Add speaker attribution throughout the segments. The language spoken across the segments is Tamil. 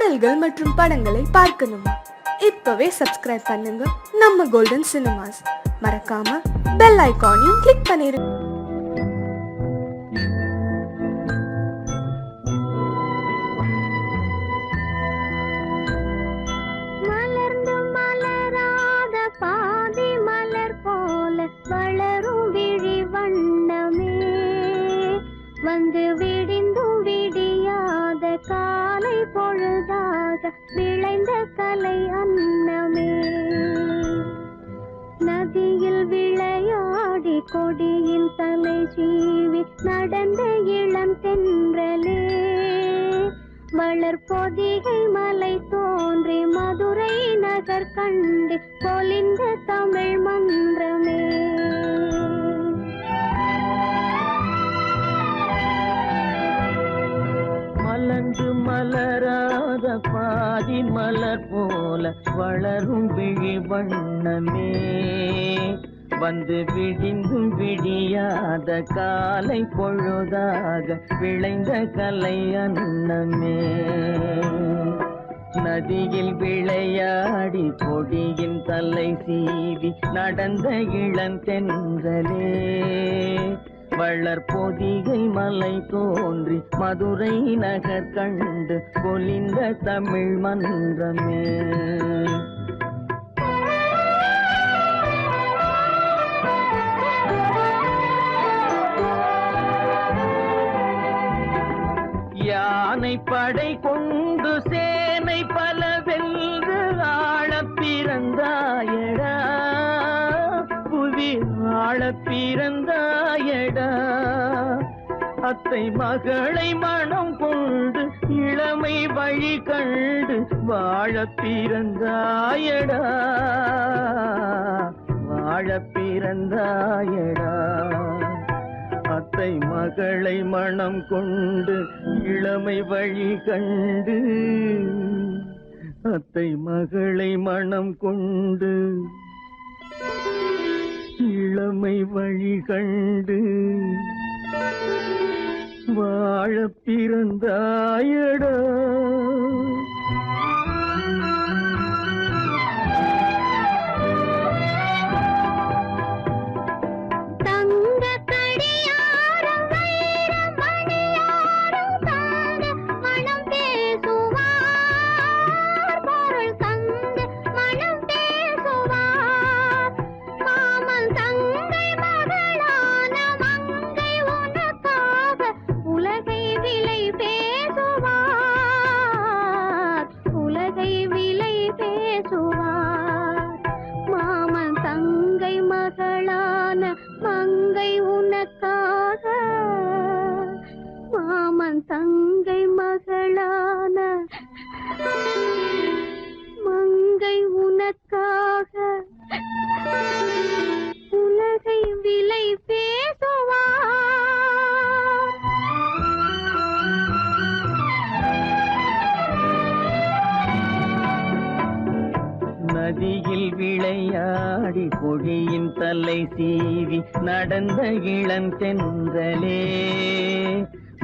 Speaker 1: பாடல்கள் மற்றும் படங்களை பார்க்கணுமா? இப்பவே சப்ஸ்கிரைப் பண்ணுங்க நம்ம கோல்டன் சினிமாஸ். மறக்காம பெல் ஐகானையும் கிளிக் பண்ணிருங்க.
Speaker 2: வளரும் விழி வண்ணமே வந்து விடிந்தும் விடியாத காலை பொழுதாக விளைந்த கலை அன்னமே நதியில் விளையாடி கொடியின் தலை சீவி நடந்த இளம் தென்றலே வளர்பொதிகை மலை தோன்றி மதுரை நகர் கண்டு பொலிந்த தமிழ் மன்றமே
Speaker 3: மலர்ந்து மலராத பாதி மலர் போல வளரும் விழி வண்ணமே வந்து விடிந்தும் விடியாத காலை பொழுதாக விளைந்த கலை அன்னமே நதியில் விளையாடி கொடியின் தலை சீவி நடந்த இளந்தென்றலே வளர்பொதிகை மலை தோன்றி மதுரை நகர் கண்டு பொலிந்த தமிழ் மன்றமே யானை படை கொண்டு சேனை பல வென்று ஆள பிறந்தாயடா புவி ஆள பிறந்தாயடா அத்தை மகளை மனம் கொண்டு இளமை வழி கண்டு வாழ பிறந்தாயடா வாழ பிறந்தாயடா அத்தை மகளை மனம் கொண்டு இளமை வழி கண்டு அத்தை மகளை மனம் கொண்டு இளமை வழி கண்டு வாழ பிறந்தாயடா தங்கை மகளான மங்கை உனக்காக உலகை விலை பேசுவார் நதியில் விளையாடி கொடியின் தலை சீவி நடந்த இளந்தென்றலே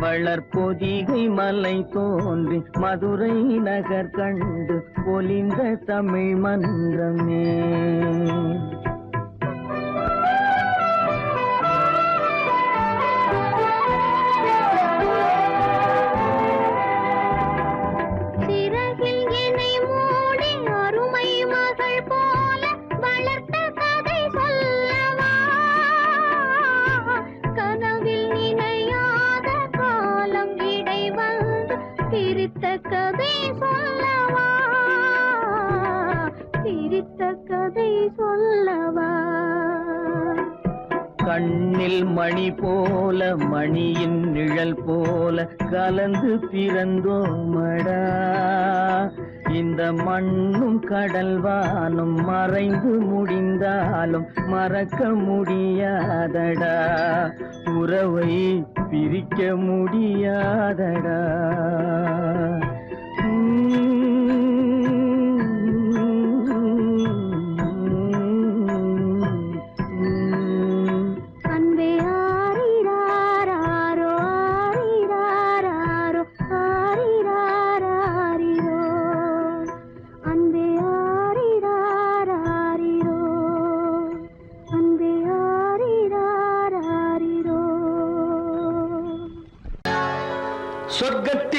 Speaker 3: வளர்பொதிகை மலை தோன்றி மதுரை நகர் கண்டு பொலிந்த தமிழ் மன்றமே கதை சொல்லவா கண்ணில் மணி போல மணியின் நிழல் போல கலந்து பிறந்தோமடா இந்த மண்ணும் கடல் வானும் மறைந்து முடிந்தாலும் மறக்க முடியாதடா உறவை பிரிக்க முடியாதடா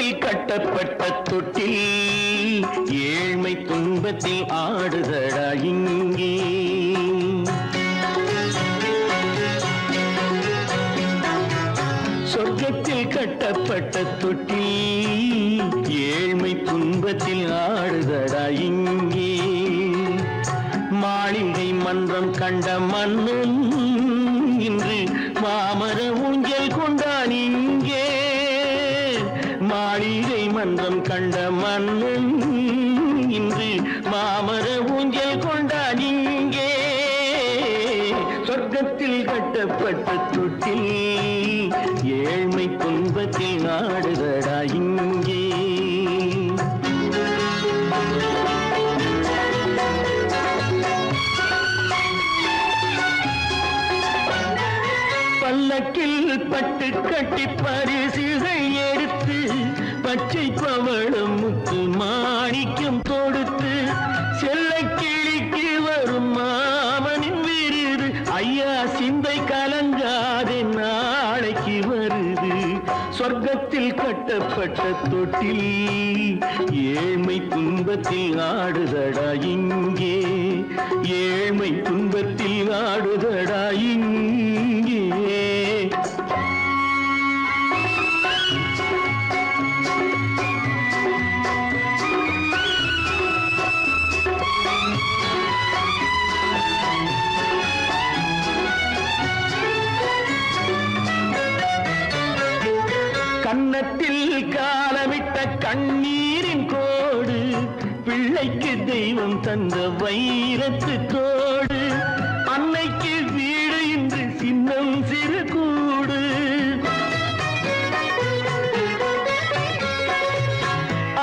Speaker 3: சொர்க்கத்தில் கட்டப்பட்ட தொட்டில் ஏழ்மை துன்பத்தில் ஆடுதடா இங்கே. சொர்க்கத்தில் கட்டப்பட்ட தொட்டில் ஏழ்மை துன்பத்தில் ஆடுதடா இங்கே. மாளிகை மன்றம் கண்ட மன்னன் இன்று மாமர ஊஞ்சல் கொண்டான் இங்கே. மாளிகை மன்றம் கண்ட மன்னன் இன்று மாமர ஊஞ்சல் கொண்டான் இங்கே. சொர்க்கத்தில் கட்டப்பட்ட தொட்டில் ஏழ்மை துன்பத்தில் ஆடுதடா இங்கே. பல்லக்கில் பட்டு கட்டி பரிசுகள் எடுத்து பச்சை பவளம் முத்து மாணிக்கம் தொடுத்து செல்ல கிளிக்கு வரும் மாமனின் விருது ஐயா சிந்தை கலங்காதே நாளைக்கு வருது. சொர்க்கத்தில் கட்டப்பட்ட தொட்டில் ஏழ்மை துன்பத்தில் ஆடுதடா இங்கே. ஏழ்மை துன்பத்தில் ஆடுதடா இங்கே. கன்னத்தில் காலமிட்ட கண்ணீரின் கோடு பிள்ளைக்கு தெய்வம் தந்த வைரத்து தோடு. அன்னைக்கு வீடு இன்று சின்னம் சிறு கூடு.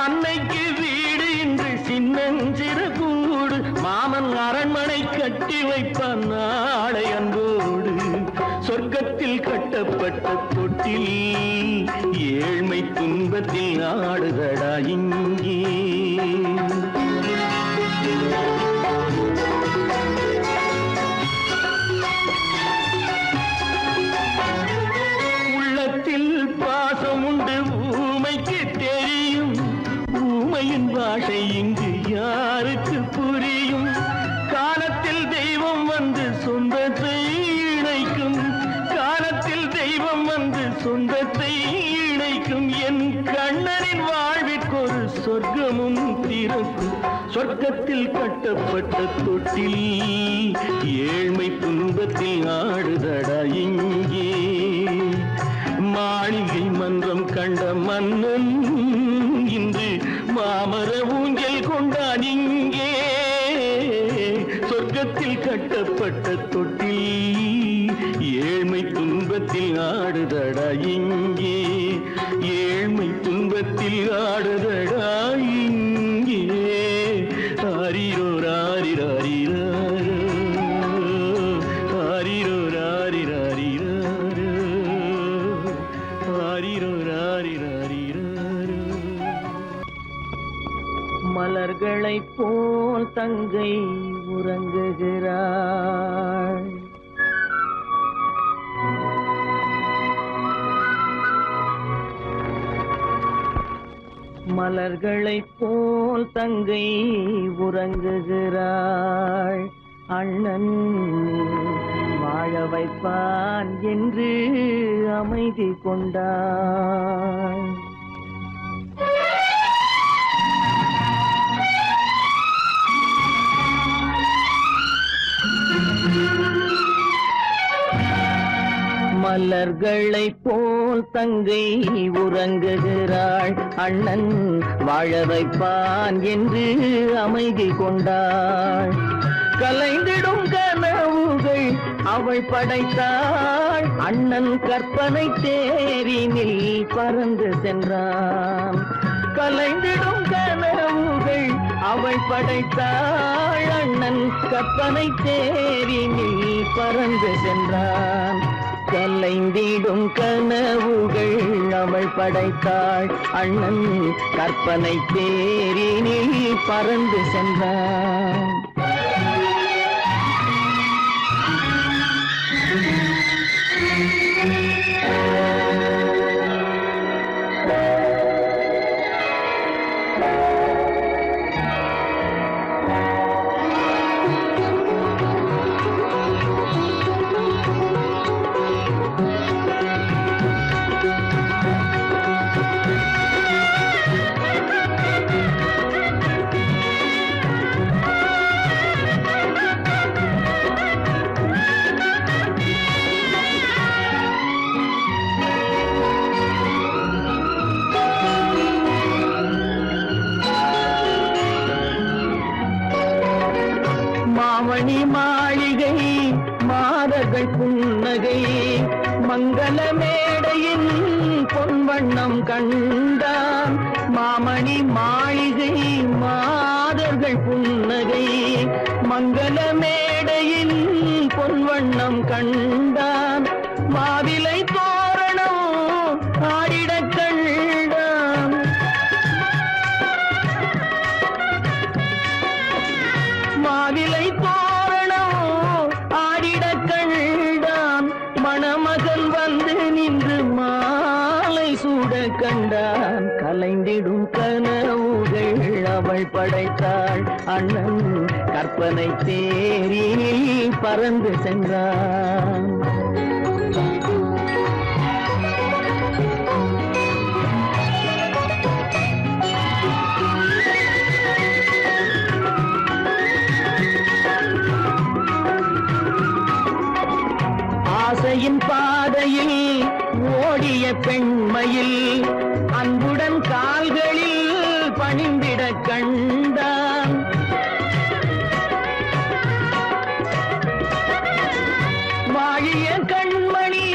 Speaker 3: அன்னைக்கு வீடு இன்று சின்னம் சிறு கூடு. மாமன் அரண்மனை கட்டி வைப்பான் நாளை அன்போடு. சொர்க்கத்தில் கட்டப்பட்ட தொட்டில் ஏழ்மை துன்பத்தில் ஆடுதடா இங்கே. உள்ளத்தில் பாசம் உண்டு ஊமைக்கு தெரியும். ஊமையின் பாஷை இங்கு யாருக்கு புரியும்? காலத்தில் தெய்வம் வந்து சொந்தத்தை இணைக்கும். காலத்தில் தெய்வம் வந்து சொந்தத்தை இணைக்கும். என் கண்ணனின் வாழ்விற்கொரு சொர்க்கமும் திறக்கும். சொர்க்கத்தில் கட்டப்பட்ட தொட்டில் ஏழ்மை துன்பத்தில் ஆடுதடா இங்கே. மாளிகை மன்றம் கண்ட மன்னன் இன்று மாமர ஊஞ்சல் கொண்டான் இங்கே. சொர்க்கத்தில் கட்டப்பட்ட தொட்டில் ஏழ்மை துன்பத்தில் ஆடுதடா இங்கே. ஏழ்மை துன்பத்தில் ஆடுதடா இங்கே. ஆரிரோ ராரிராரிராரோ, ஆரிரோ ராரிராரிராரோ, ஆரிரோ ராரிராரிராரோ. மலர்களைப் போல் தங்கை உறங்குகிறாள். மலர்களைப் போல் தங்கை உறங்குகிறாள். அண்ணன் வாழ வைப்பான் என்று அமைதி கொண்டாள். மலர்களைப் போல் தங்கை உறங்குகிறாள். அண்ணன் வாழ வைப்பான் என்று அமைதி கொண்டாள். கலைந்திடும் கனவுகள் அவள் படைத்தாள். அண்ணன் கற்பனை தேரினில் பறந்து சென்றான். கலைந்திடும் கனவுகள் அவள் படைத்தாள். அண்ணன் கற்பனை தேரினில் பறந்து சென்றான். கலைந்திடும் கனவுகள் அவள் படைத்தாள். அண்ணன் கற்பனை தேரினில் பறந்து சென்றான். மாமணி மாளிகை மாதர்கள் புன்னகை மங்கள மேடையின் பொன்வண்ணம் கண்டான் மாமணி மாளிகை மாதர்கள் புன்னகை மங்கள மேடையின் பொன்வண்ணம் கண்டான் மாவிலை தோரணம் ஆடிடக் கண்டான் மாவிலை தோரணம் ஆடிடக் கண்டான் மணமகன் வந்து நின்று மாலை சூட கண்டான் கலைந்திடும் கனவுகள் அவள் படைத்தாள் அண்ணன் கற்பனை தேரில் பறந்து சென்றான் ஆசையின் பாதையில் ஓடிய பெண்மையில் அன்புடன் கால்களில் பணிந்திட கண்டான் வாழிய கண்மணி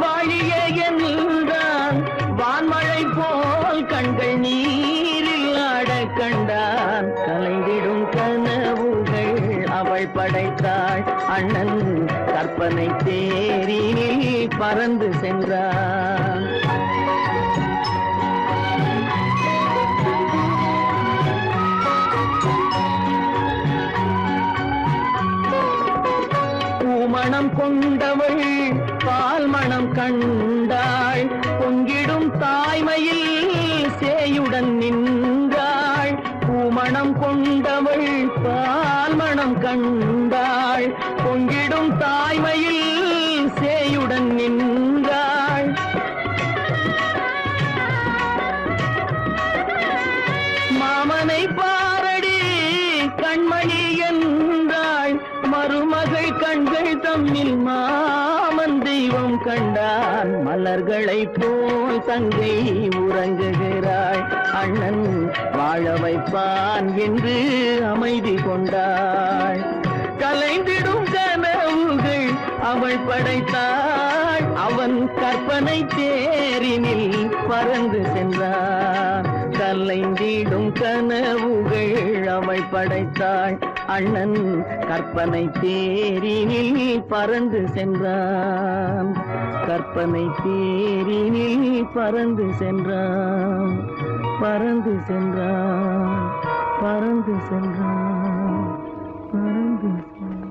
Speaker 3: வாழிய என்றான் வான்மழை போல் கண்கள் நீரில் ஆட கண்டான் கலைந்திடும் கனவுகள் அவள் படைத்தாள் அண்ணன் கற்பனை தேரில் பறந்து சென்றான் பூமணம் கொண்டவள் பால் மணம் கண்டாள் பொங்கிடும் தாய்மையில் சேயுடன் நின்றாள் பூமணம் கொண்டவள் பால் மணம் கண்டாள் பொங்கிடும் தாய்மையில் சேயுடன் நின்றாள் மாமனை பாரடி கண்மணி என்றாள் மருமகள் கண்கள் தம்மில் மாமன் தெய்வம் கண்டான் மலர்களை போல் தங்கை உறங்குகிறாள் அண்ணன் வாழ வைப்பான் என்று அமைதி கொண்டாள் கலைந்திடும் கனவுகள் அவள் படைத்தாள் அவன் கற்பனை தேரினில் பறந்து சென்றான் கலைந்திடும் கனவுகள் அவள் படைத்தாள் அண்ணன் கற்பனை தேரினில் பறந்து சென்றான் கற்பனை தேரினில் பறந்து சென்றான் பறந்து சென்றான் பறந்து சென்றான் பறந்து சென்றான்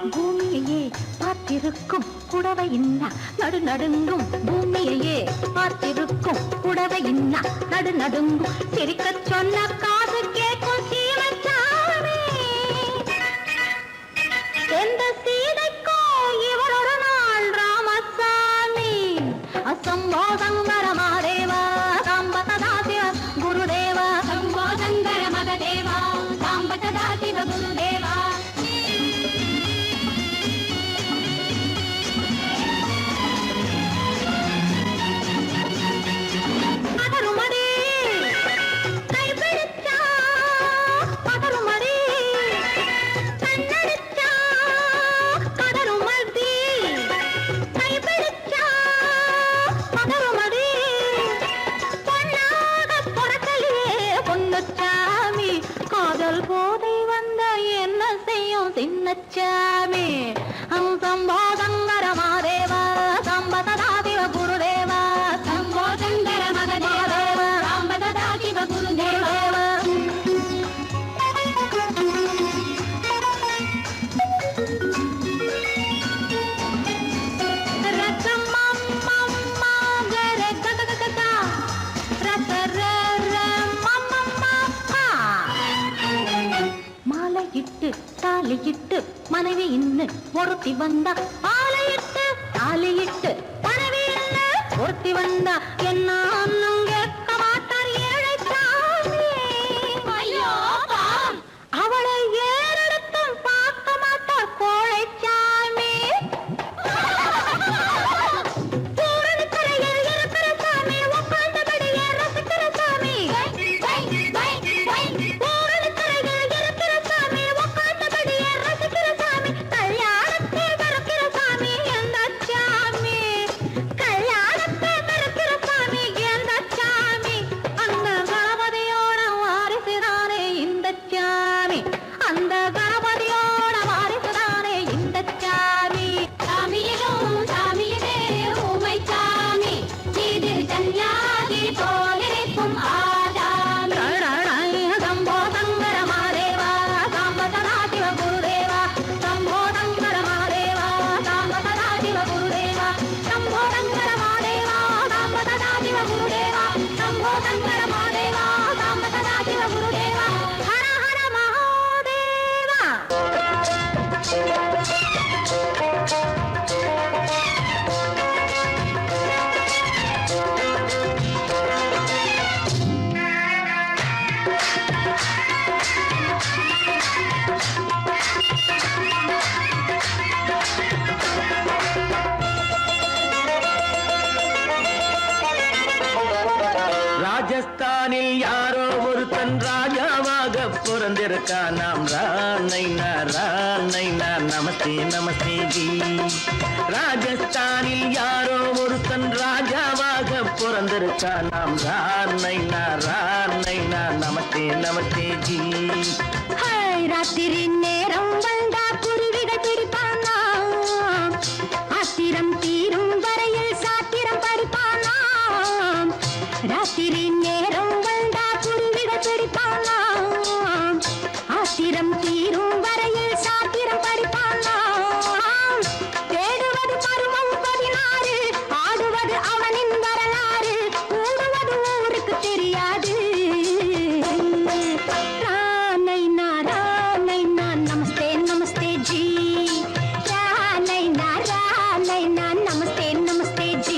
Speaker 2: பூமியையே பார்த்திருக்கும் புடவை இன்னா நடு நடுங்கும் பூமியையே பார்த்திருக்கும் புடவை இன்னா நடு நடுங்கும் சிரிக்கச் சொன்ன காது கேட்கும் சீமச்சாமி எந்த சீதைக்கோ இவளொரு நாள் ராமசாமி அசம்போ சங்கர மகதேவா சாம்பதா சிவ குருதேவா சம்போ சங்கர மகதேவா சாம்பதா சிவ குருதேவா அதருமடி चामी हम शंभो शंकर महादेव सांब सदा शिव गुरुदेव शंभो शंकर महादेव सांब सदा शिव गुरुदेव தாலியிட்டு மனைவி இன்னு ஒருத்தி வந்தா ஆலையிட்டு தாலியிட்டு மனைவி இன்னு ஒருத்தி வந்தா என்ன அண்ணன் கேட்க மாட்டார் ஏழை சாமி ஐயோ அவளை ஏறெடுத்தும் பார்க்க மாட்டார் கோழை சாமி பூரணிக்கரையில் இருக்கிற சாமி உட்கார்ந்தபடியே ரசிக்கிற சாமி
Speaker 3: ராஜஸ்தானில் யாரோ ஒருத்தன் ராஜாவாக பிறந்திருக்கான் நாம் ராணைனா நமஸ்தே நமஸ்தே ஜி ராஜஸ்தானில் யாரோ ஒருத்தன் ராஜாவாக பிறந்திருக்கான் நாம் ராணைனா நமஸ்தே நமஸ்தே ஜி
Speaker 2: ராத்திரி நேரம் வந்தா குருவிகள் பிடிப்பானா ஆத்திரம் தீரும் வரையில் சாத்திரம் படிப்பானா ராத்திரி நேரம் வந்தா குருவிகள் பிடிப்பானா ஆத்திரம் தீரும் வரையில் சாத்திரம் படிப்பானா தேடுவது பருவம் 16 ஆடுவது அவனின் வரலாறு கூடுவது ஊருக்கு தெரியாது நமஸ்தே நமஸ்தே ஜி நமஸ்தே நமஸ்தே ஜி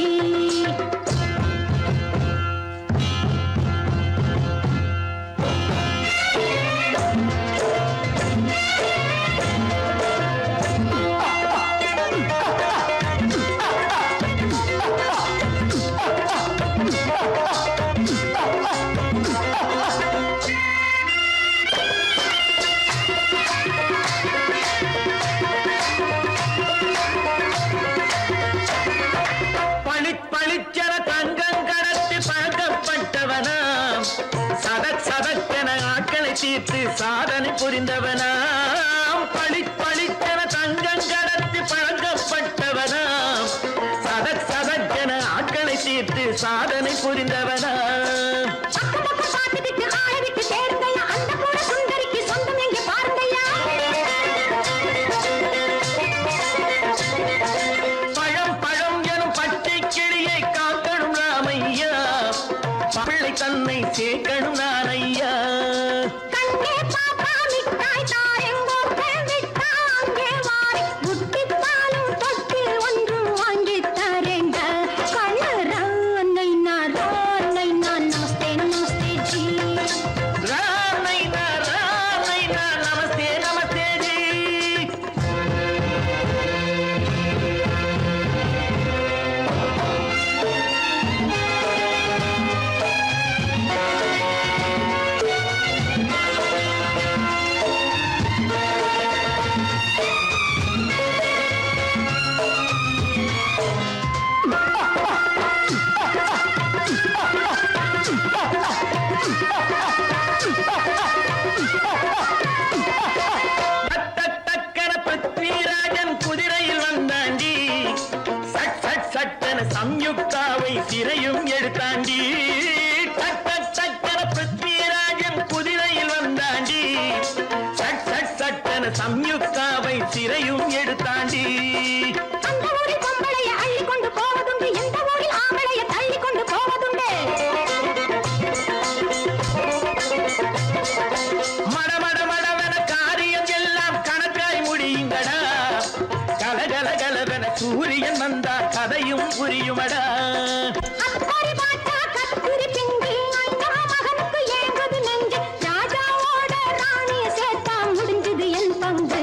Speaker 3: பளிச்சென தங்கம் கடத்தி பழக்கப்பட்டவனாம் சதக்கென ஆட்களை தீர்த்து சாதனை புரிந்தவனாம் பளிச்சென தங்கம் கடத்தி பழக்கப்பட்டவனாம் சதக்கென ஆட்களை தீர்த்து சாதனை புரிந்தவனாம் தன்னை சேர்க்கணும் நான் ஐயா
Speaker 2: கண்ணே பாப்பா மிட்டாய் தாரெங்கோ விட்டா அங்கே வாரி புட்டித்தாலும் தொட்டு ஒன்று வாங்கி தரேங்க கண்ணை நான் நமஸ்தே நமஸ்தே ஜி
Speaker 3: ரானை நான் நமஸ்தே நமஸ்தே ஜி சம்யுக்தாவை சிறையும் எடுத்தாண்டி டக் டக் டக்கன பிருத்விராஜன் குதிரையில் வந்தாண்டி சட் சட் சட்டன சம்யுக்தாவை சிறையும் எடுத்தாண்டி
Speaker 2: அந்த ஊரில் பொம்பளைய அள்ளி கொண்டு போவதுண்டு எந்த ஊரில் ஆம்பளைய தள்ளி கொண்டு போவதுண்டு
Speaker 3: மடமட மடவன காரியம் எல்லாம் கணக்காய் முடியுங்கடா கலகல கலவன சூரியன் வந்தா கதையும் புரியுமடா
Speaker 2: அத்தாரி பாட்டா கத்திரி பிங்கு அண்ணா மகனுக்கு ஏங்குது நெஞ்சு ராஜாவோட ராணிய சேர்த்தா முடிஞ்சது என் பங்கு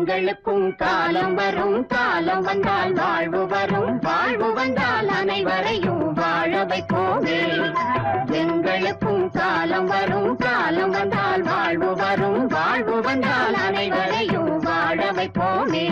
Speaker 4: எங்களுக்கும் காலம் வரும், காலம் வந்தால் வாழ்வு வரும், வாழ்வு வந்தால் அனைவரையும் வாழ வைப்போமே. எங்களுக்கும் காலம் வரும், காலம் வந்தால் வாழ்வு வரும், வாழ்வு வந்தால் அனைவரையும் வாழ வைப்போமே.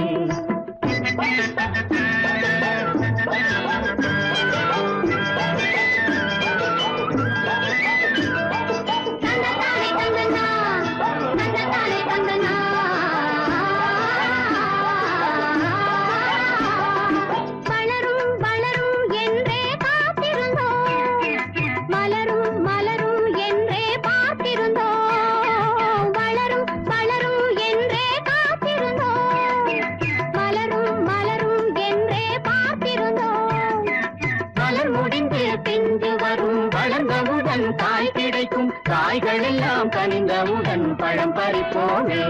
Speaker 4: காய் கிடைக்கும், காய்கள் எல்லாம் கனிந்தவுடன் பழம் பறிப்போமே.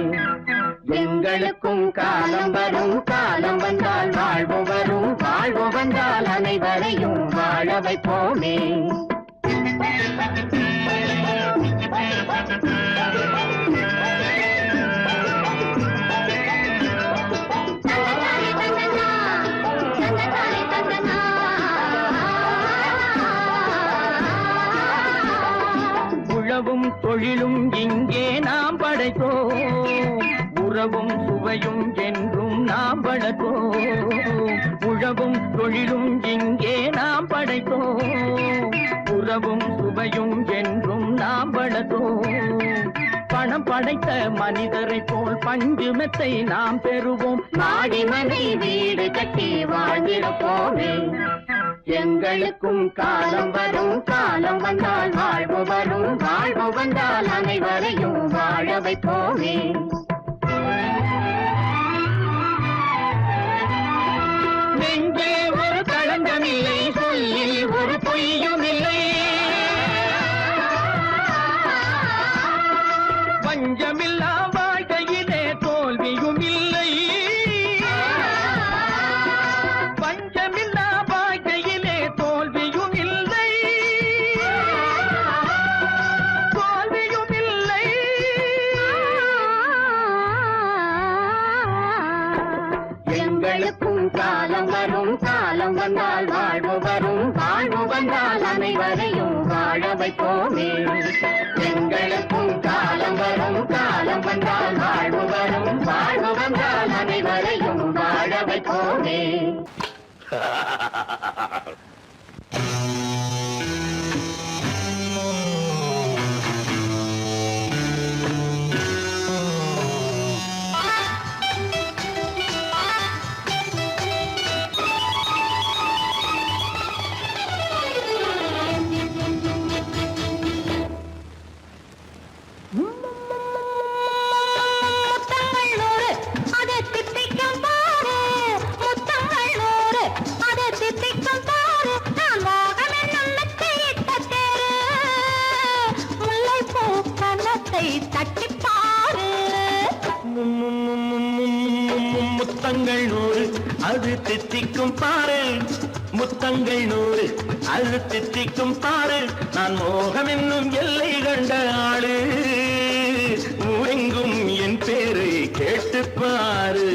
Speaker 4: எங்களுக்கும் காலம் வரும், காலம் வந்தால் வாழ்வு வரும், வாழ்வு வந்தால் அனைவரையும் வாழ வைப்போமே. உழவும் தொழிலும் இங்கே நாம் படைத்தோம், உறவும் சுவையும் என்றும் நாம் வளர்த்தோம். உழவும் தொழிலும் இங்கே நாம் படைத்தோம், உறவும் சுவையும் என்றும் நாம் வளர்த்தோம். பணம் படைத்த மனிதரை போல் பஞ்சு மெத்தை நாம் பெறுவோம், மாடி மனை வீடு கட்டி வாழ்ந்திருப்போமே. எங்களுக்கும் காலம் வரும், காலம் வந்தால் வாழ்வு வரும், வாழ்வு வந்தால் அனைவரையும் வாழ வைப்போமே. நெஞ்சே ஒரு களங்கமில்லை, சொல்லில் ஒரு பொய்யும் இல்லை, பஞ்சமில்லா வாழ்க்கையிலே தோல்வியும் இல்லை, பஞ்சமில்லா வாழ்க்கையிலே தோல்வியும் இல்லை, தோல்வியும் இல்லை. எங்களுக்கும் காலம் வரும், காலம் வந்தால் வாழ்வு வரும், வாழ்வு வந்தால் அனைவரையும் வாழ வைப்போமே. எங்களுக்கும் காலம் வரும், காலம் வந்தால் வாழ்வு வரும், வாழ்வு வந்தால் அனைவரையும் வாழ வைப்போமே. முத்தங்கள் 100 அது தித்திக்கும் பாரு, முத்தங்கள் 100 அது தித்திக்கும் பாரு. நான் மோகம் என்னும் எல்லை கண்ட ஆளு, ஊரெங்கும் என் பேரை கேட்டுப்பாரு.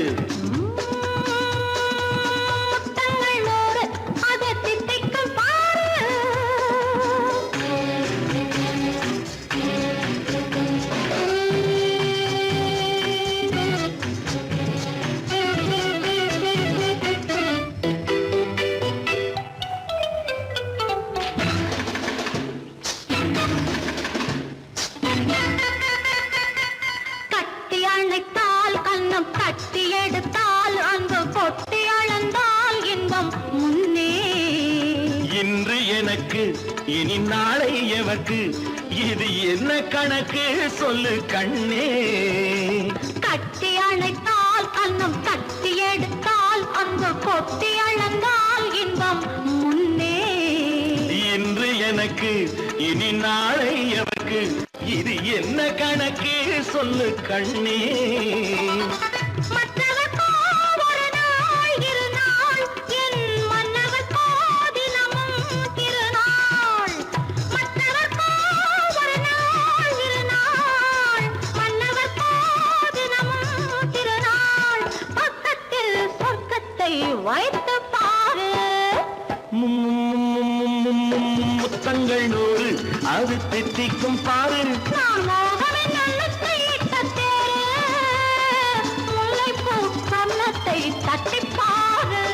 Speaker 4: இன்று எனக்கு இனி நாளை எவர்க்கு, இது என்ன கணக்கு சொல்லு கண்ணே.
Speaker 2: கட்டி அணைத்தால் கண்ணம் கட்டி எடுத்தால் அங்கு கொட்டி அளந்தால் இன்பம் முன்னே.
Speaker 3: இன்று எனக்கு இனி நாளை எவர்க்கு, இது என்ன கணக்கு சொல்லு கண்ணே. அது தித்திக்கும் பாரு.
Speaker 2: நான் மோகமின் எண்ணத்தை இட்ட தேரு, முல்லைப்பூ கன்னத்தை தட்டிப்பாரு.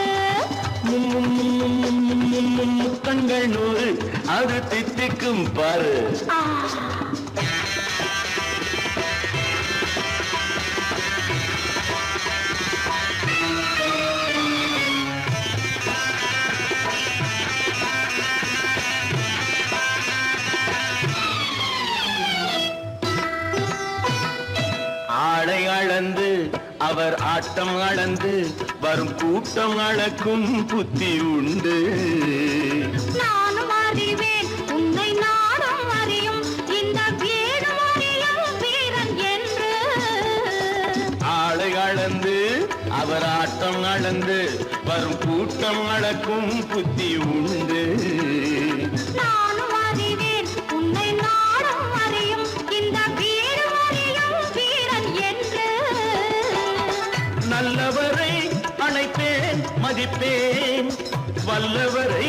Speaker 3: முத்தங்கள் 100 அது தித்திக்கும் பாரு. ஆடை அளந்து அவர் ஆட்டம் அளந்து வரும் கூட்டம் அளக்கும் புத்தி உண்டு.
Speaker 2: நானும் அறிவேன் உன்னை நானும் அறியும் இந்த வீடு அறியும் வீரன் என்று.
Speaker 3: ஆடை அளந்து அவர் ஆட்டம் அளந்து வரும் கூட்டம் அளக்கும் புத்தி உண்டு.
Speaker 2: நானும் அறிவேன் உன்னை நானும் அறியும் இந்த வீடு அறியும் வீரன் என்று.
Speaker 3: நல்லவரை அணைப்பேன் மதிப்பேன், வல்லவரை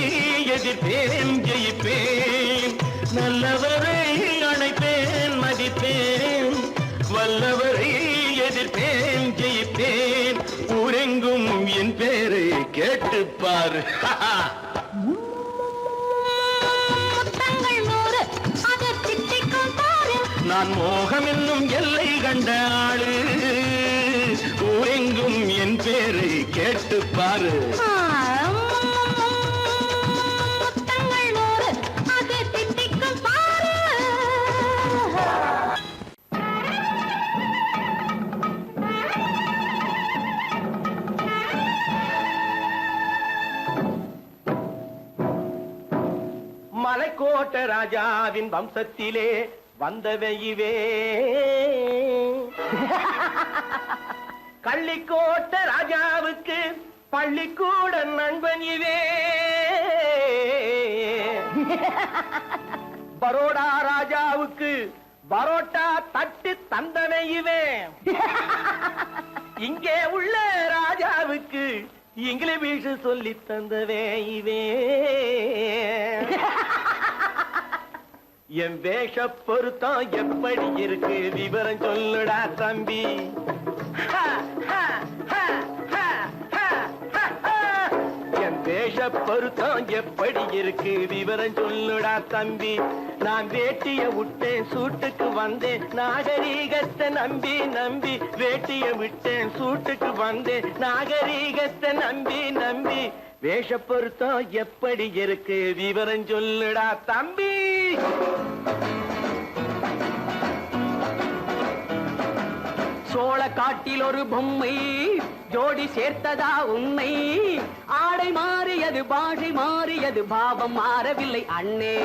Speaker 3: எதிர்ப்பேன் ஜெயிப்பேன். நல்லவரை அணைப்பேன் மதிப்பேன், வல்லவரை எதிர்ப்பேன் ஜெயிப்பேன். ஊரெங்கும் என் பேரை கேட்டுப்பார்.
Speaker 2: முத்தங்கள் 100 அது தித்திக்கும் பாரு.
Speaker 3: நான் மோகம் என்னும் எல்லை கண்ட ஆளு, ஊரெங்கும் என் பேரை கேட்டுப்பாரு.
Speaker 2: முத்தங்கள் 100 அது தித்திக்கும் பாரு.
Speaker 3: மலைக்கோட்ட ராஜாவின் வம்சத்திலே வந்தவையுவே, கள்ளிக்கோட்ட ராஜாவுக்கு பள்ளிக்கூட நண்பன் இவே. பரோடா ராஜாவுக்கு பரோட்டா தட்டு தந்தனை இவே. இங்கே உள்ள ராஜாவுக்கு இங்கிலீஷ் சொல்லி தந்தவே இவே. என் வேஷ பொருத்தம் எப்படி இருக்கு விவரம் சொல்லுடா தம்பி. என் வேஷ பொருத்தம் எப்படி இருக்கு விவரம் சொல்லுடா தம்பி. நான் வேட்டிய விட்டேன் சூட்டுக்கு வந்தேன் நாகரீகத்தை நம்பி நம்பி. வேட்டிய விட்டேன் சூட்டுக்கு வந்தேன் நாகரீகத்தை நம்பி நம்பி. வேஷ பொருத்தம் எப்படி இருக்கு விவரம் சொல்லுடா தம்பி.
Speaker 5: சோழ காட்டில் ஒரு பொம்மை ஜோடி சேர்த்ததா உன்னை. ஆடை மாறியது பாஷை மாறியது பாவம் மாறவில்லை அண்ணே.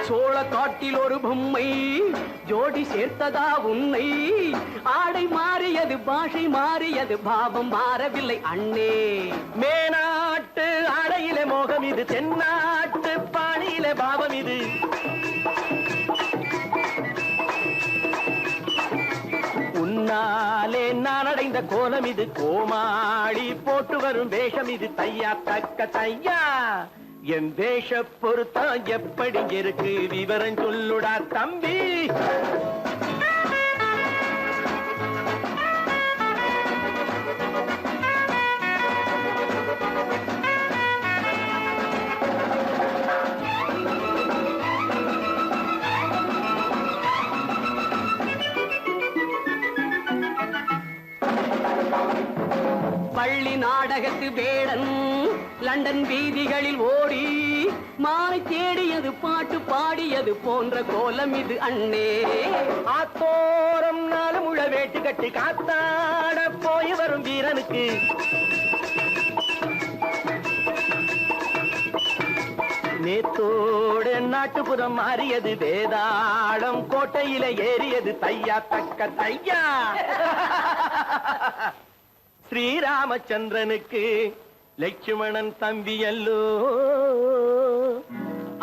Speaker 5: சோழ காட்டில் ஒரு பொம்மை ஜோடி சேர்த்ததா உன்னை. ஆடை மாறியது பாஷை மாறியது பாவம் மாறவில்லை அண்ணே.
Speaker 3: மேனாட்டு ஆடையிலே மோகம் இது, தென்னாட்டு பாணியிலே பாவம் இது. உன்னாலே நான் அடைந்த கோலம் இது, கோமாளி போட்டு வரும் வேஷம் இது. தையா தக்க தையா என் வேஷ பொருத்தம் எப்படி இருக்கு விவரம் சொல்லுடா தம்பி.
Speaker 5: பள்ளி நாடகத்து வேடன் லண்டன் வீதிகளில் ஓடி மானை தேடியது பாட்டு பாடியது போன்ற கோலம் இது அண்ணே.
Speaker 3: ஆத்தோரம் 4 முழ வேட்டு கட்டி காத்தாட போய் வரும் வீரனுக்கு நேத்தோடு நாட்டுப்புறம் மாறியது, வேதாளம் கோட்டையில ஏறியது. தையா தக்க தையா ஸ்ரீராமச்சந்திரனுக்கு லட்சுமணன் தம்பி அல்லோ.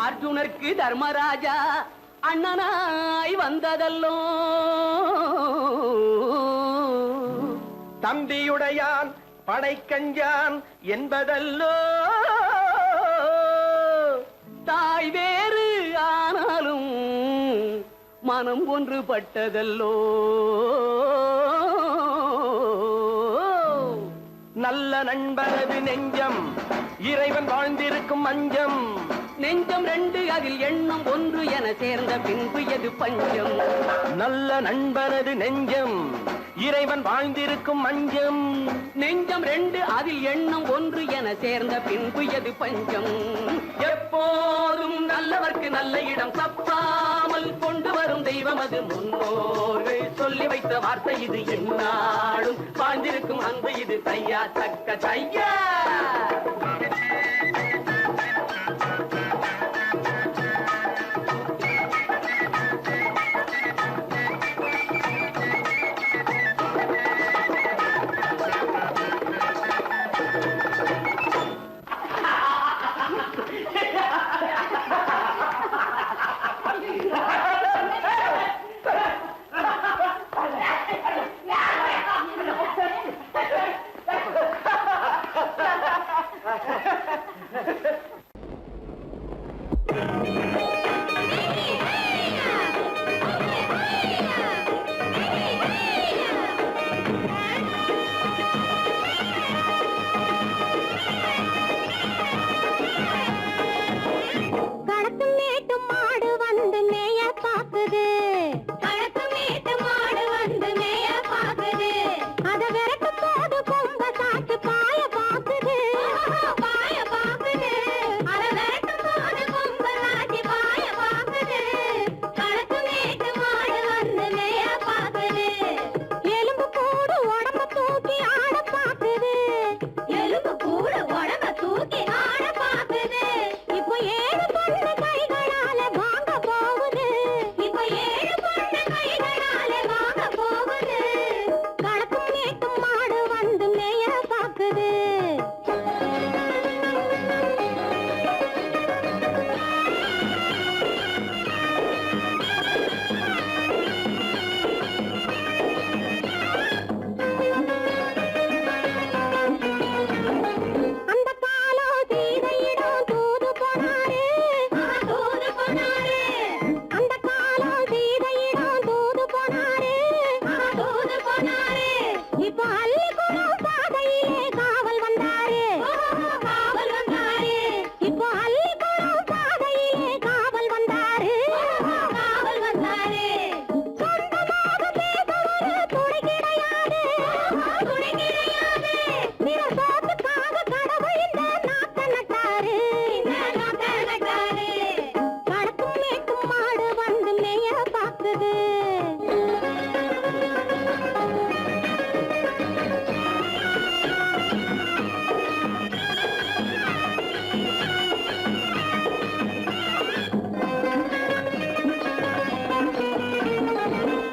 Speaker 5: அர்ஜுனருக்கு தர்மராஜா அண்ணனாய் வந்ததல்லோ.
Speaker 3: தம்பியுடையான் படைக்கஞ்சான் என்பதல்லோ.
Speaker 5: தாய் வேறு ஆனாலும் மனம் ஒன்றுபட்டதல்லோ.
Speaker 3: நல்ல நண்பரது நெஞ்சம் இறைவன் வாழ்ந்திருக்கும் மஞ்சம்.
Speaker 5: நெஞ்சம் ரெண்டு அதில் எண்ணம் ஒன்று என சேர்ந்த பின்பு எது பஞ்சம்.
Speaker 3: நல்ல நண்பரது நெஞ்சம் இறைவன் வாழ்ந்திருக்கும் மஞ்சம்.
Speaker 5: நெஞ்சம் ரெண்டு அதில் எண்ணம் ஒன்று என சேர்ந்த பின்பு எது பஞ்சம். எப்போதும் நல்லவர்க்கு நல்ல இடம் தப்பாமல் கொண்டு வரும் தெய்வம் அது முன்னோர்கள் சொல்லி வைத்த வார்த்தை இது. என்னாலும் வாழ்ந்திருக்கும் அன்பு இது. தையா தக்க தையா.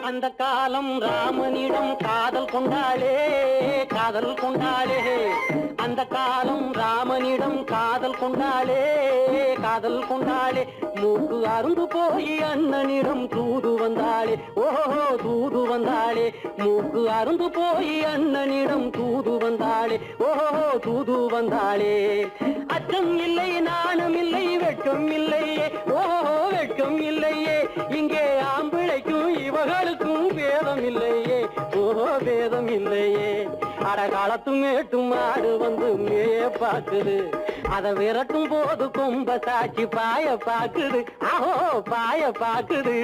Speaker 5: அந்த காலம் ராமனிடம் காதல் கொண்டாளே காதல் கொண்டாளே. அந்த காலம் ராமனிடம் காதல் கொண்டாளே காதல் கொண்டாளே. மூக்கு அருந்து போய் அண்ணனிடம் தூது வந்தாளே. ஓஹோ தூது வந்தாளே. மூக்கு அருந்து போய் அண்ணனிடம் தூது வந்தாளே. ஓஹோ தூது வந்தாளே. அச்சம் இல்லை நாணம் இல்லை வெட்கம் இல்லையே. ஓஹோ வெட்கம் இல்லையே. இங்கே ஆம்பிளைக்கும் இவர்களுக்கும் பேதம் இல்லையே. ஓஹோ பேதம் இல்லையே. அடகாலத்து மேட்டும் மாடு வந்து மேய பாக்குது. அத விரட்டும் போது கொம்ப சாட்சி பாய பாக்குது. ஆஹோ பாய பாக்குது.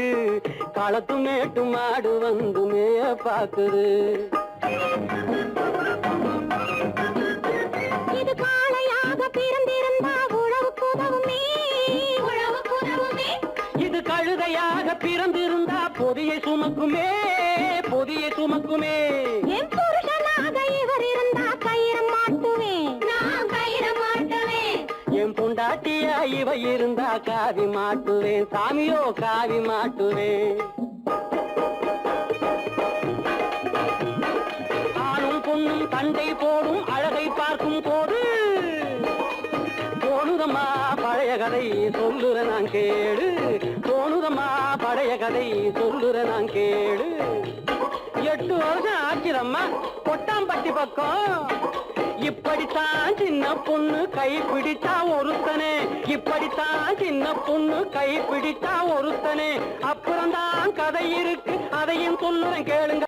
Speaker 5: களத்து மேட்டும் மாடு வந்து மேய பாக்குது.
Speaker 2: இது காளையாக பிறந்திருந்தா உழவுக்கு உதவுமே உழவுக்கு உதவுமே.
Speaker 5: இது கழுதையாக பிறந்திருந்தா பொதியை சுமக்குமே பொதியை சுமக்குமே.
Speaker 2: என் புருஷனாக இவர் இருந்தா கயிறம் மாட்டுவேன் நான் கயிறம் மாட்டுவேன்.
Speaker 5: என் பொண்டாட்டியா இவ இருந்தா காவி மாட்டுவேன் சாமியோ காவி மாட்டுவேன். ஆணும் பொண்ணும் சண்டை போடும் அழகை பார்க்கும் போது தோணுதம்மா பழைய கதை சொல்லுற நான் கேடு. தோணுதம்மா பழைய கதை சொல்லுற நான் கேடு. 8 வருஷம் ஆச்சுதம்மா கொட்டாம்பட்டி பக்கம் இப்படித்தான் சின்ன பொண்ணு கை பிடிச்சா ஒருத்தனே, இப்படித்தான் சின்ன பொண்ணு கை பிடிச்சா ஒருத்தனே. அப்புறம்தான் கதை இருக்கு, அதையும் சொல்லுறேன் கேளுங்க.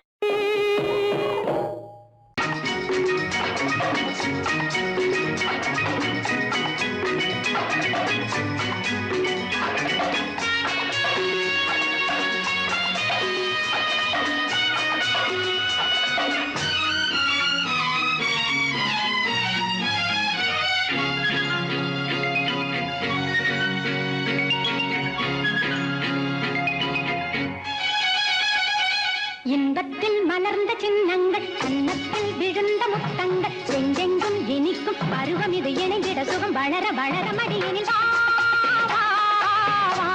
Speaker 2: இன்பத்தில் மலர்ந்த சின்னங்கள், கன்னத்தில் விழுந்த முத்தங்கள், எங்கெங்கும் இனிக்கும் பருவம் இது, இணைந்திட சுகம் வளர வளர மடியினில் வா, வா, வா.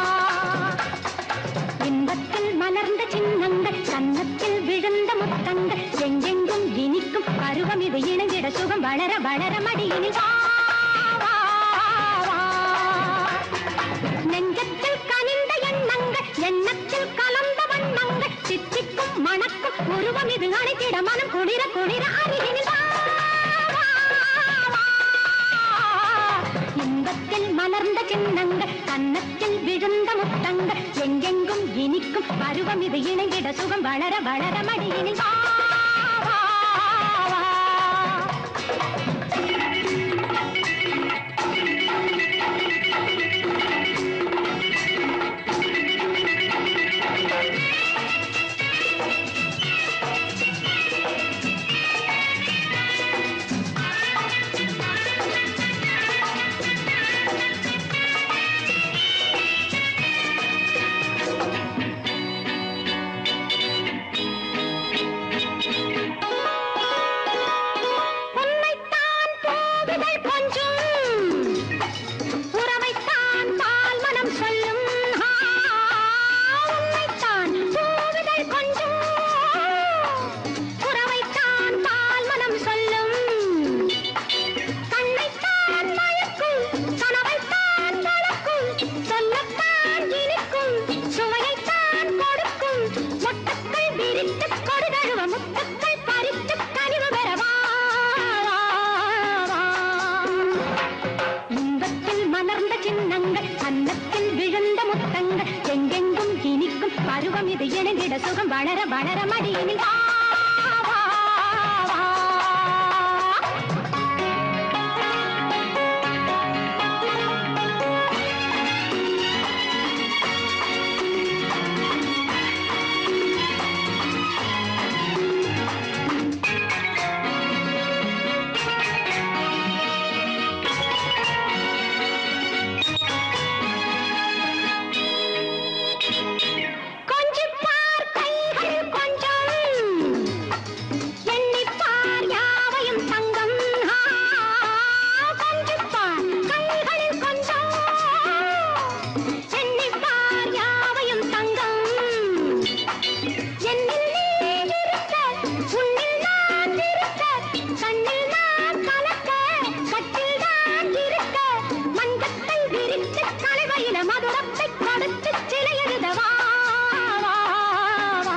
Speaker 2: இன்பத்தில் மலர்ந்த சின்னங்கள், கன்னத்தில் விழுந்த முத்தங்கள், எங்கெங்கும் இனிக்கும் பருவம் இது, இணைந்திட சுகம் வளர வளர மடியினில் வா, வா, வா. நெஞ்சத்தில் கனிந்த எண்ணங்கள், எண்ணத்தில் கலந்த வண்ணங்கள், சித்திக்கும் மணக்கும் உருவம் இது, அணைத்திட மனம் குளிர குளிர அருகினில் வா, வா, வா. இன்பத்தில் மலர்ந்த சின்னங்கள், கன்னத்தில் விழுந்த முத்தங்கள், எங்கெங்கும் இனிக்கும் பருவம் இது, இணைந்திட சுகம் வளர வளர மடியினில் வா, வா, வா. பொன்னைத்தான் பூவிதழ் கொஞ்சும், உறவைத்தான் பால் மனம் சொல்லும். உன்னைத்தான் பூவிதழ் கொஞ்சும், உறவைத்தான் பால் மனம் சொல்லும். கண்ணைத்தான் மயக்கும், கனவைத்தான் வளர்க்கும், சொல்லத்தான் இனிக்கும், சுவையைத்தான் கொடுக்கும். மொட்டுக்கள் விரித்து கொடுதழுவ, முத்துக்கள் பறித்து கனிவு பெற வா, வா, வா. இன்பத்தில் மலர்ந்த சின்னங்கள், கன்னத்தில் விழுந்த முத்தங்கள், எங்கெங்கும் இனிக்கும் பருவம் இது, இணைந்திட சுகம் வளர வளர மடியினில் வா, வா, வா. கொஞ்சிப் பார் கைகள் கொஞ்சம், எண்ணிப் பார் யாவையும் தங்கம். கொஞ்சிப் பார் கைகளில் கொஞ்சம், எண்ணிப் பார் யாவையும் தங்கம். என்னில் நீ இருக்க, உன்னில் நான் இருக்க, கண்ணில் நான் கலக்க, கட்டில் தான் இருக்க. மஞ்சத்தை விரித்து கலைவையில மதுரத்தை கொடுத்து சிலை எழுத வா, வா, வா.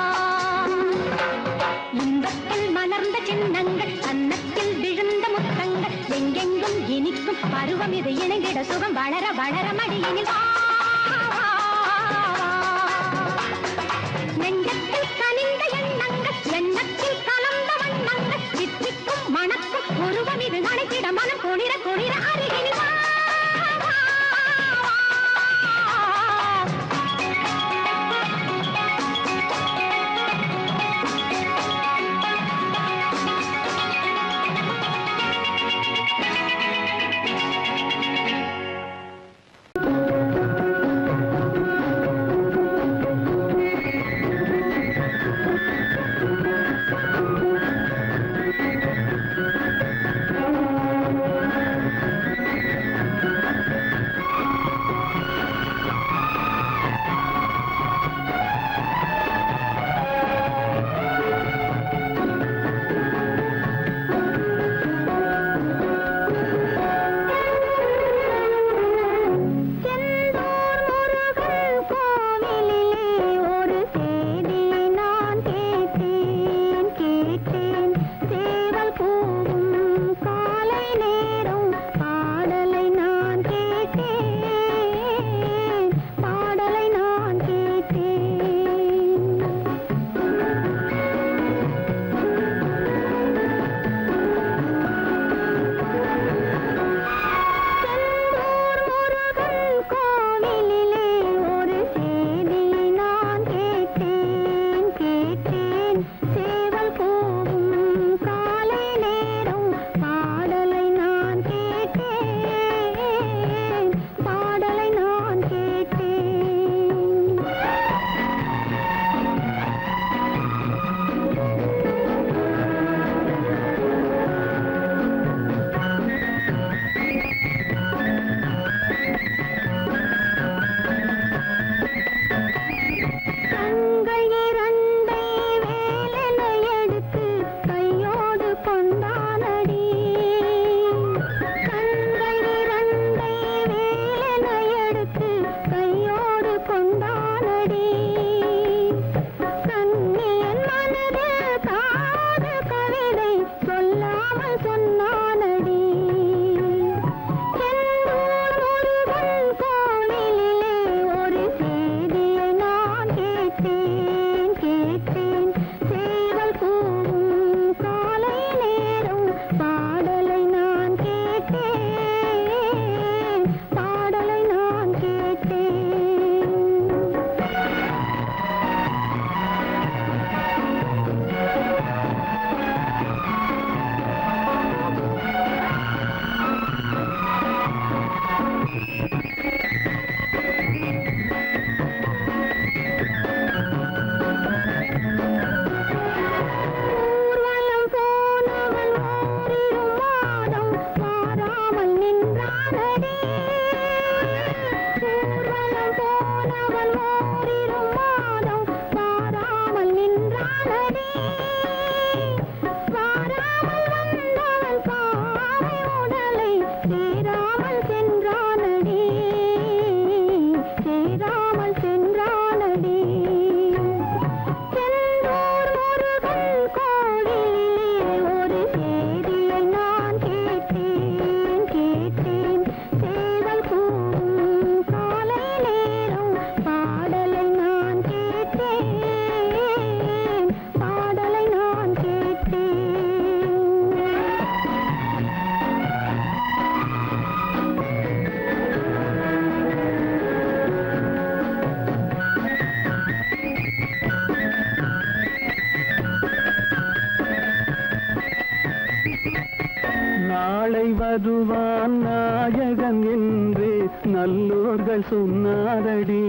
Speaker 2: இன்பத்தில் மலர்ந்த சின்னங்கள், கன்னத்தில் விழுந்த முத்தங்கள், எங்கெங்கும் இனிக்கும் பருவம் இது, இணைந்திட சுகம் வளர வளர மடியினில் வா, வா, வா. நெஞ்சத்தில் கனிந்த எண்ணங்கள், எண்ணத்தில் கலந்த வண்ணங்கள், சித்திக்கும் மணக்கும் உருவம் இது, அணைத்திட மனம் குளிர குளிர அருகினில் வா, வா, வா. ஊர்வலம் போனவன் ஓரிரு மாதம் மாறாமல் நின்றானடி. ஊர்வலம் போனவன் ஓரிரு மாதம் மாறாமல் நின்றானடி. வாராமல் வந்தவன் பாவை உடலை சேராமல் சென்றானடி. சேராமல் சென்றானடி. செந்தூர் முருகன் கோவிலிலே ஒரு செய்தியை நான் கேட்டேன் கேட்டேன். சேவல் கூவும் காலை நேரம் பாடலை நான் கேட்டேன். பாடலை நான் கேட்டேன்.
Speaker 3: நாளை வருவான் நாயகன் என்று நல்லோர்கள் சொன்னாரடி.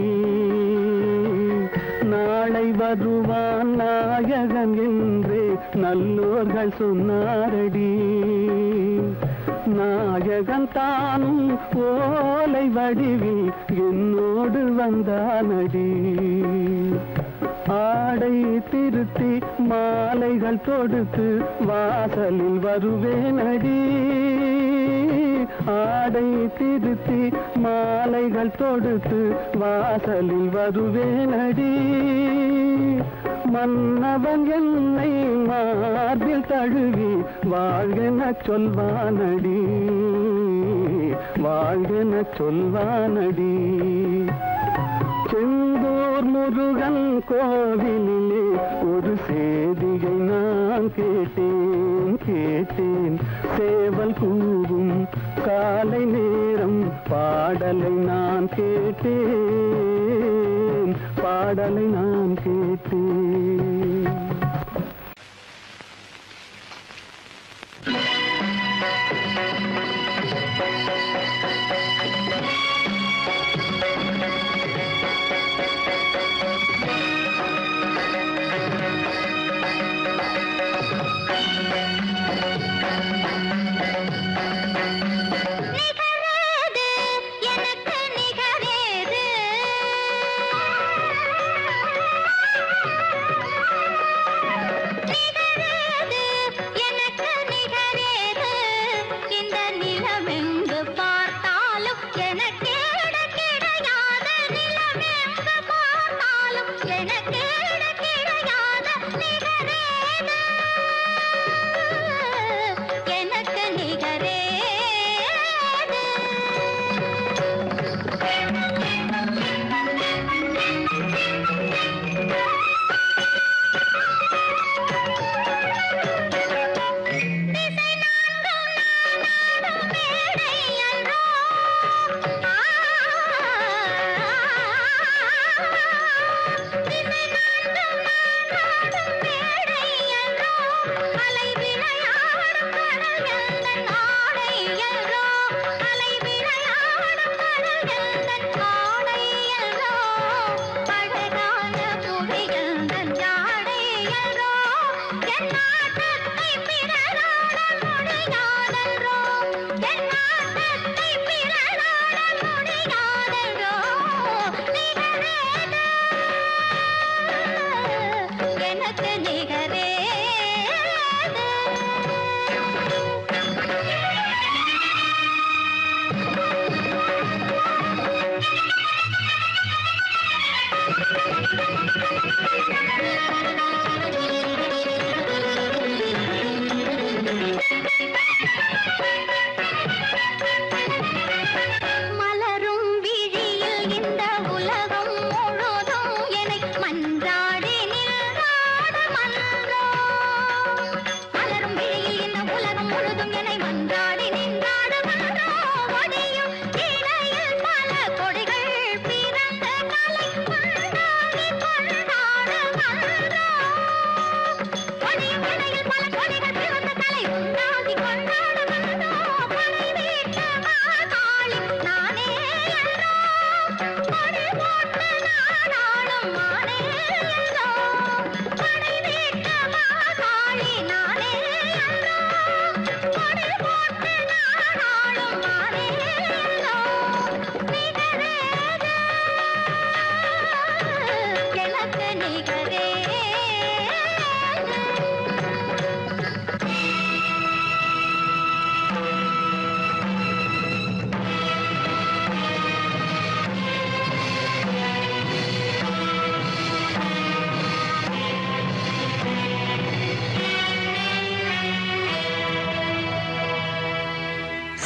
Speaker 3: நாளை வருவான் நாயகன் என்று நல்லோர்கள் சொன்னாரடி. நாயகன் தானும் ஓலை வடிவில் என்னோடு வந்தானடி. ஆடை திருத்தி மாலைகள் தொடுத்து வாசலில் வருவேனடி. ஆடை திருத்தி மாலைகள் தொடுத்து வாசலில் வருவேனடி. மன்னவன் என்னை மார்பில் தழுவி வாழ்கென சொல்வானடி. வாழ்கென சொல்வானடி. செந்தூர் முருகன் கோவிலிலே ஒரு செய்தியை நான் கேட்டேன் கேட்டேன். சேவல் கூவும் காலை நேரம் பாடலை நான் கேட்டேன். பாடலை நான் கேட்டேன்.
Speaker 2: நிகரேது எனக்கு நிகரேது. நிகரேது எனக்கு நிகரேது. இந்த நிலமெங்கு பார்த்தாலும் எனக்கேட கிடையாத. நிலமெங்கு பார்த்தாலும் எனக்கேட கிடையாத. நிகரேது எனக்கு நிகரேது. திசை நான்கும் நானாடும் மேடை அன்றோ. திசை நான்கும் நானாடும் மேடை அன்றோ. அலை விளையாடும் கடல் எந்தன் ஆடை அன்றோ. அலை விளையாடும் கடல் எந்தன் ஆடை அன்றோ. அழகான புவி எந்தன் ஜாடை அன்றோ. என் நாட்டத்தை பிறராட முடியாதன்றோ. என் நாட்டத்தை பிறராட முடியாதன்றோ. நிகரேது எனக்கு நிகரேது. மலரும்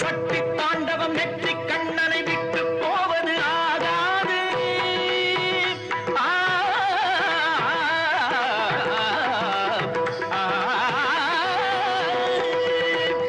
Speaker 3: சக்தி தாண்டவம் நெற்றி கண்ணனை விட்டு போவது ஆகாது. ஆ, ஆ,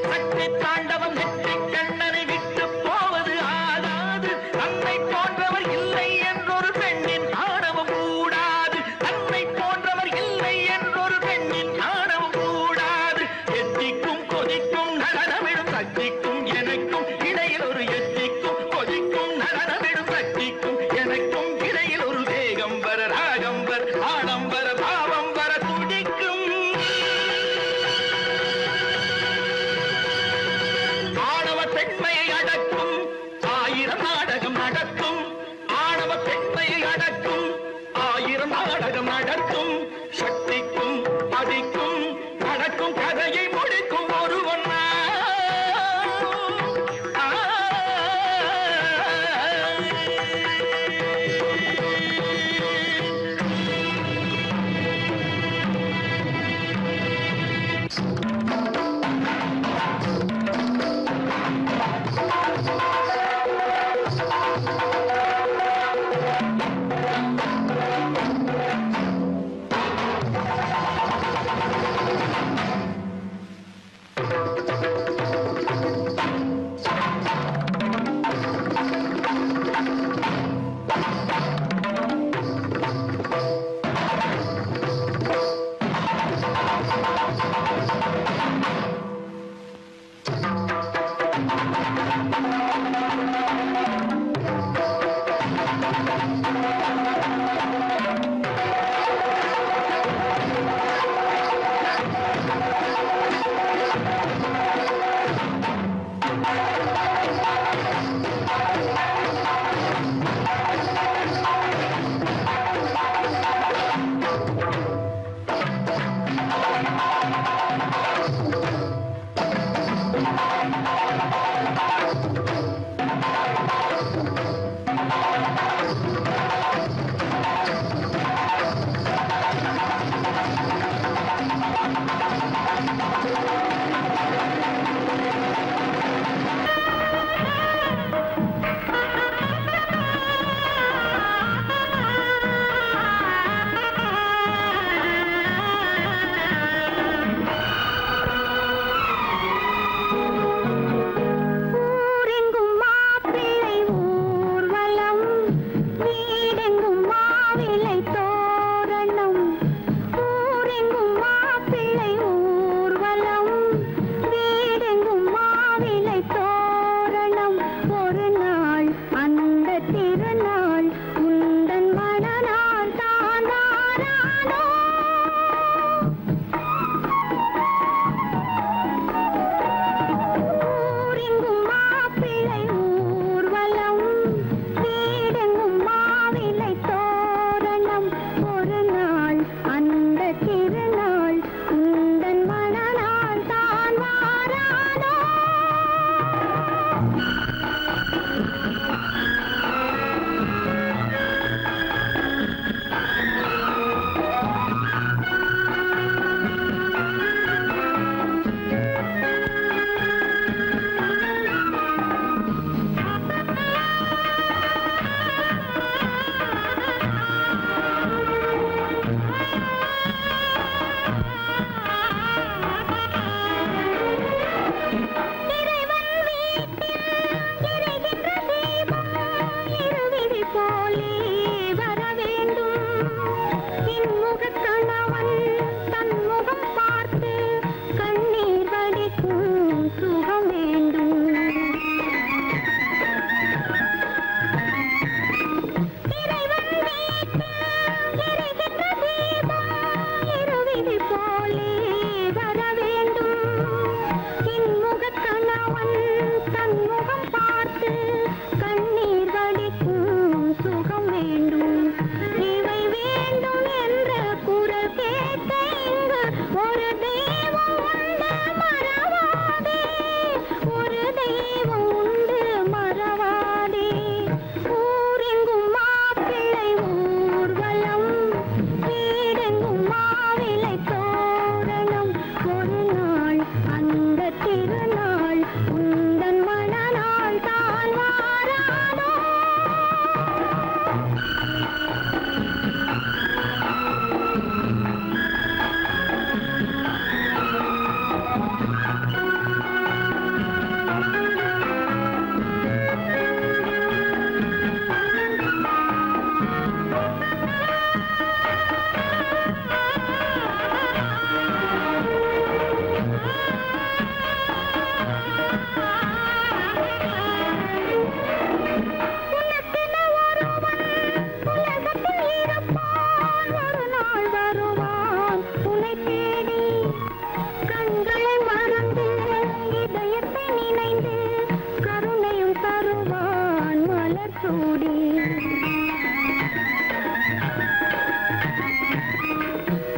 Speaker 3: சக்தி தாண்டவம் நெற்றி கண்ணனை விட்டு போவது ஆகாது. தன்னை போன்றவர் இல்லை என்றொரு பெண்ணின் ஆணவம் கூடாது. தன்னை போன்றவர் இல்லை என்றொரு பெண்ணின் ஆணவம் கூடாது. எத்திக்கும் கொதிக்கும் நடனமிடும் சக்திக்கும் எனக்கும் இடையில் ஒரு எத்திக்கும் கொதிக்கும் நடனமிடும் சக்திக்கும் எனக்கும் இடையில் ஒரு வேகம் வர ராகம் வர ஆடம் வர பாவம் வர துடிக்கும். ஆணவ பெண்மையை அடக்கும் ஆயிரம் நாடகம் நடத்தும். ஆணவ பெண்மையை அடக்கும் ஆயிரம் நாடகம் நடத்தும். சக்திக்கும் அதிக்கும் நடக்கும் கதையை முடிக்கும் ஒருவன் நான்.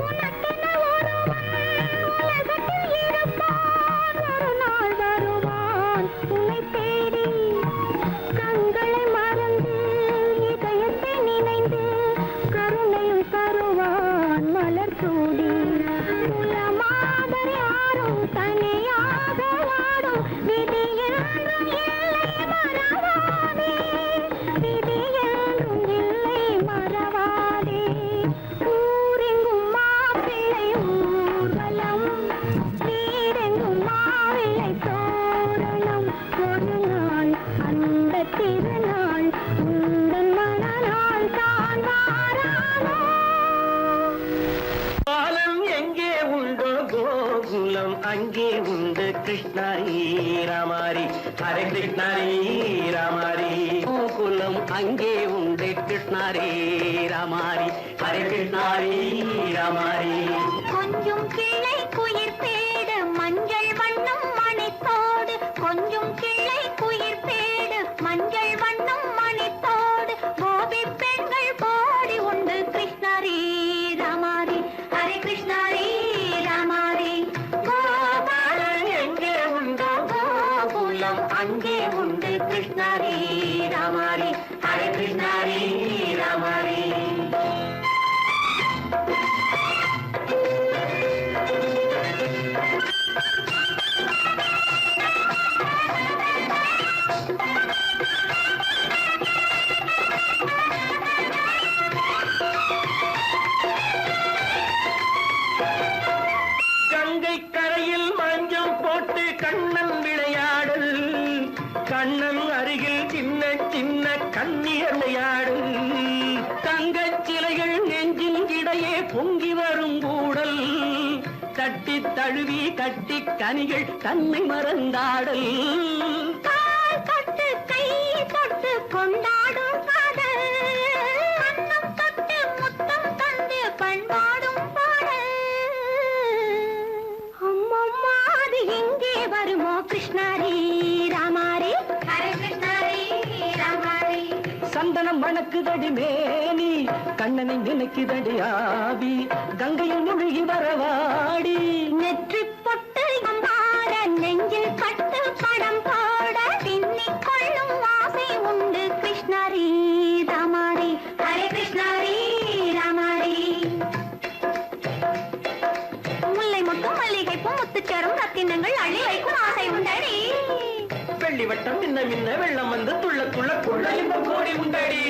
Speaker 2: உனக்கென ஒருவன் உலகத்தில் இருப்பான், ஒரு நாள் வருவான் உன்னை தேடி. கண்களை மறந்து இதயத்தை நினைந்து கருணையும் தருவான் மலர் சூடி. உலமாக யாரும் தனியாக வாடும் விதி என்றும் இல்லை மறவாதே, விதி என்றும் இல்லை மறவாதே. ஊரெங்கும் மாப்பிள்ளை ஊர்வலம், வீடெங்கும் மாவிளை தோரணம். ஒரு நாள் அந்த திருநாள் உந்தன் மனநாள் தான் வாரானோ.
Speaker 3: பாலம் எங்கே உண்டோ கோகுலம் அங்கே உண்டு கிருஷ்ணாரி ராமாரி. ஹரே கிருஷ்ணாரி ராமாரி.
Speaker 5: கோகுலம் அங்கே உண்டு கிருஷ்ணாரே ராமாரி. ஹரே கிருஷ்ணாரி ராமாரி.
Speaker 2: கொஞ்சம் கிளை குயிர் பேடு மஞ்சள் வண்ணம் மணித்தோடு, கொஞ்சம் கிளை குயிர் பேடு மஞ்சள் வண்ணம் மணித்தோடு. கோபி பெண்கள் போடி உண்டு கிருஷ்ணாரி ராமாரி. ஹரே கிருஷ்ணாரி ராமாரி. கோபாலன் எங்கே உண்டோ கோகுலம் அங்கே உண்டு கிருஷ்ணாரி ராமாரி. ஹரே கிருஷ்ணாரி ராமாரி.
Speaker 3: கங்கை கரையில் மஞ்சம் போட்டு கண்ணன் விளையாடல், கண்ணன் அருகில் சின்ன சின்ன கண்ணியர் விளையாடல்.
Speaker 5: தங்கச் சிலைகள் நெஞ்சின் இடையே பொங்கி வரும் கூடல், தட்டி தழுவி கட்டி கனிகள் தன்னை மறந்தாடல்.
Speaker 2: கால் தொட்டு கை தொட்டு கொண்டாடும் காதல், கண்ணம் தொட்டு முத்தம் தந்து பண்பாடும் பாடல். அம்மம்மா அது எங்கே வருமோ கிருஷ்ணாரி ராமாரி. ஹரே கிருஷ்ணாரி ராமாரி.
Speaker 5: சந்தனம் மணக்குதடி மேனி, கண்ணனை நினைக்குதடி ஆவி, கங்கையில் முழுகி வரவாடி.
Speaker 2: நெற்றி பொட்டு அம்பார நெஞ்சில் பட்டு படம் போட பின்னிக் கொள்ளும் ஆசை உண்டு கிருஷ்ணாரி ராமாரி. ஹரே கிருஷ்ணாரி ராமாரி. முல்லை மொட்டும் மல்லிகை பூ முத்துச்சேரும் ரத்தினங்கள் அள்ளி வைக்கும் ஆசை உண்டடி.
Speaker 3: வெள்ளி வட்டம் மின்ன மின்ன வெள்ளம் வந்து துள்ள துள்ள கொள்ள இன்பம் கோடி உண்டடி.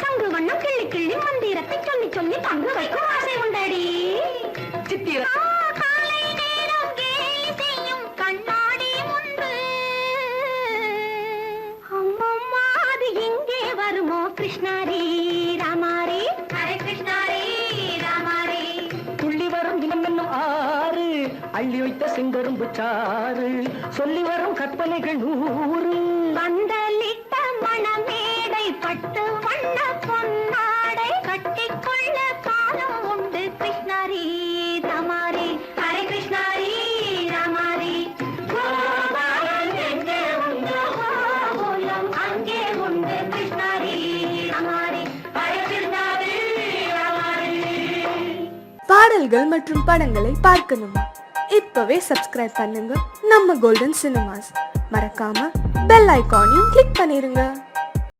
Speaker 2: சங்கு வண்ணம் கிள்ளி கிள்ளி மந்திரத்தை சொல்லி சொல்லி பங்கு வைக்கும் ஆசை உண்டடி.
Speaker 5: சித்திர
Speaker 2: காலை நேரம் கேலி செய்யும் கண்ணாடி முன்பு, அம்மம்மா அது எங்கே வருமோ கிருஷ்ணாரி ராமாரி. ஹரே கிருஷ்ணாரி ராமாரி.
Speaker 5: துள்ளி வரும் தினம் என்னும் ஆறு, அள்ளி வைத்த செங்கரும்பு சாறு, சொல்லி வரும் கற்பனைகள் 100.
Speaker 2: பந்தலிட்ட மணமேடை பட்டு வண்ண பொன்னாடை கட்டிக்கொள்ள காலம் உண்டு கிருஷ்ணாரி ராமாரி. ஹரே கிருஷ்ணாரி ராமாரி. கோபாலன் எங்கே உண்டு கோகுலம் அங்கே உண்டு கிருஷ்ணாரி ராமாரி. ஹரே கிருஷ்ணாரி ராமாரி.
Speaker 1: பாடல்கள் மற்றும் படங்களை பார்க்கணுமா? இப்பவே சப்ஸ்கிரைப் பண்ணுங்க நம்ம கோல்டன் சினிமாஸ். மறக்காம பெல் ஐகானையும் கிளிக் பண்ணிருங்க.